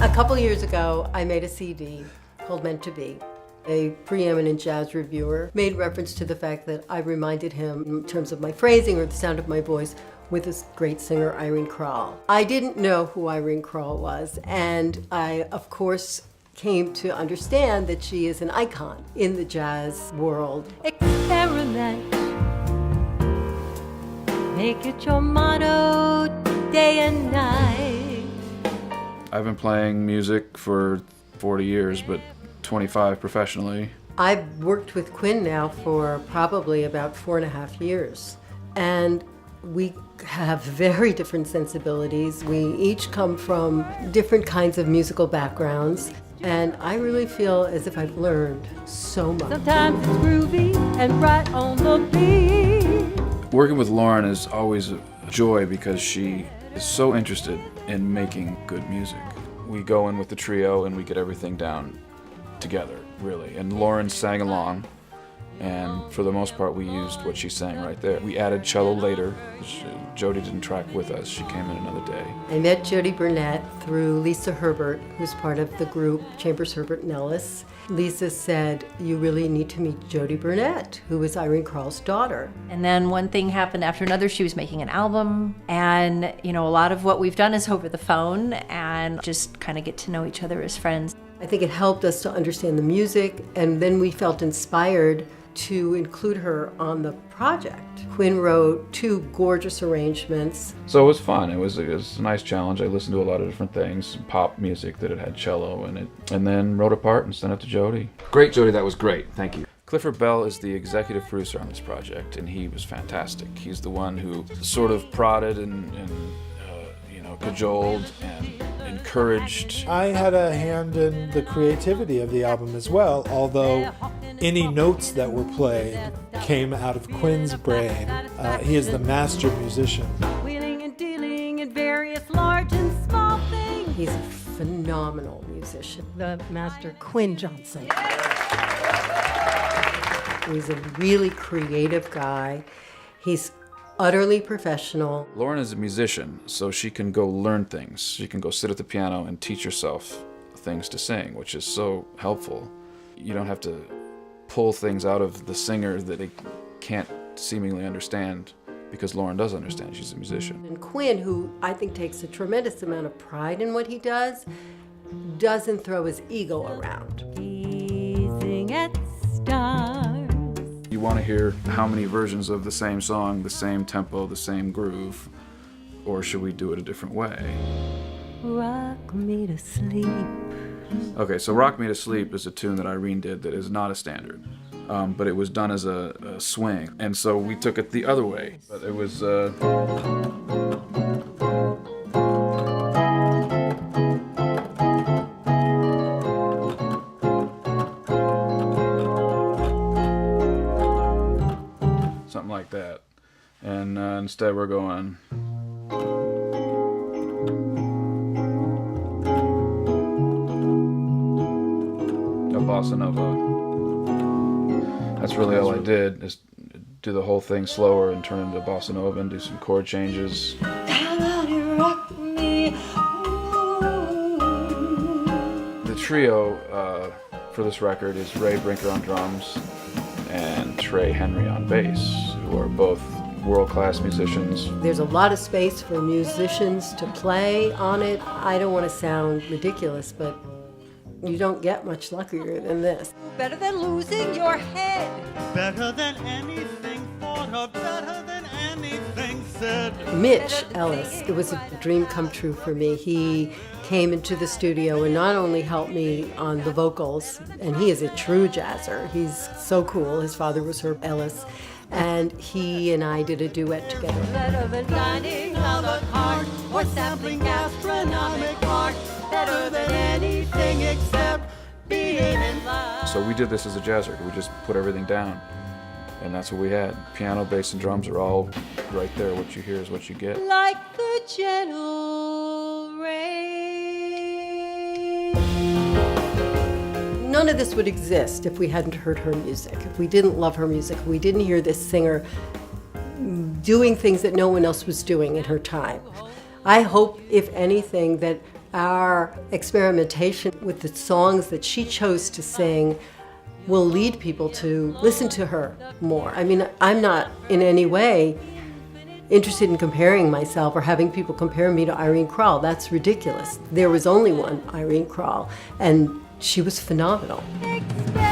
A couple years ago, I made a CD called Meant to Be. A preeminent jazz reviewer made reference to the fact that I reminded him, in terms of my phrasing or the sound of my voice, with this great singer, Irene Kral. I didn't know who Irene Kral was, and I, of course, came to understand that she is an icon in the jazz world. Experiment. Make it your motto day and night. I've been playing music for 40 years, but 25 professionally. I've worked with Quinn now for probably about 4.5 years, and we have very different sensibilities. We each come from different kinds of musical backgrounds, and I really feel as if I've learned so much. Sometimes it's groovy and right on the beat. Working with Lauren is always a joy because she is so interested in making good music. We go in with the trio and we get everything down together, really. And Lauren sang along, and for the most part we used what she sang right there. We added cello later. Jody didn't track with us. She came in another day. I met Jody Burnett through Lisa Herbert, who's part of the group Chambers, Herbert, and Ellis. Lisa said, "You really need to meet Jody Burnett, who is Irene Kral's daughter." And then one thing happened after another. She was making an album, and a lot of what we've done is over the phone and just kind of get to know each other as friends. I think it helped us to understand the music, and then we felt inspired to include her on the project. Quinn wrote 2 gorgeous arrangements. So it was fun. It was a nice challenge. I listened to a lot of different things, pop music that had cello in it, and then wrote a part and sent it to Jody. Great, Jody, that was great. Thank you. Clifford Bell is the executive producer on this project, and he was fantastic. He's the one who sort of prodded and cajoled and encouraged. I had a hand in the creativity of the album as well, although any notes that were played came out of Quinn's brain. He is the master musician. Wheeling and dealing in various large and small things. He's a phenomenal musician, the master Quinn Johnson. He's a really creative guy. He's utterly professional. Lauren is a musician, so she can go learn things. She can go sit at the piano and teach herself things to sing, which is so helpful. You don't have to pull things out of the singer that they can't seemingly understand, because Lauren does understand. She's a musician. And Quinn, who I think takes a tremendous amount of pride in what he does, doesn't throw his ego around. Gazing at stars. You want to hear how many versions of the same song, the same tempo, the same groove, or should we do it a different way? Rock me to sleep. Okay, so Rock Me to Sleep is a tune that Irene did that is not a standard, but it was done as a swing, and so we took it the other way. But it was something like that, and instead we're going. Bossa Nova. That's really all I did, is do the whole thing slower and turn it into Bossa Nova and do some chord changes. Rock me. The trio for this record is Ray Brinker on drums and Trey Henry on bass, who are both world-class musicians. There's a lot of space for musicians to play on it. I don't want to sound ridiculous, but you don't get much luckier than this. Better than losing your head. Better than anything thought of, better than anything said. Mitch Ellis, it was a dream come true for me. He came into the studio and not only helped me on the vocals, and he is a true jazzer. He's so cool. His father was Herb Ellis, and he and I did a duet together. Better than dining a la carte or sampling gastronomic art. Better than anything except being in love. So we did this as a jazz record. We just put everything down, and that's what we had. Piano, bass, and drums are all right there. What you hear is what you get. Like the gentle rain. None of this would exist if we hadn't heard her music, if we didn't love her music, if we didn't hear this singer doing things that no one else was doing in her time. I hope, if anything, that our experimentation with the songs that she chose to sing will lead people to listen to her more. I mean, I'm not in any way interested in comparing myself or having people compare me to Irene Kral. That's ridiculous. There was only one Irene Kral, and she was phenomenal. Expect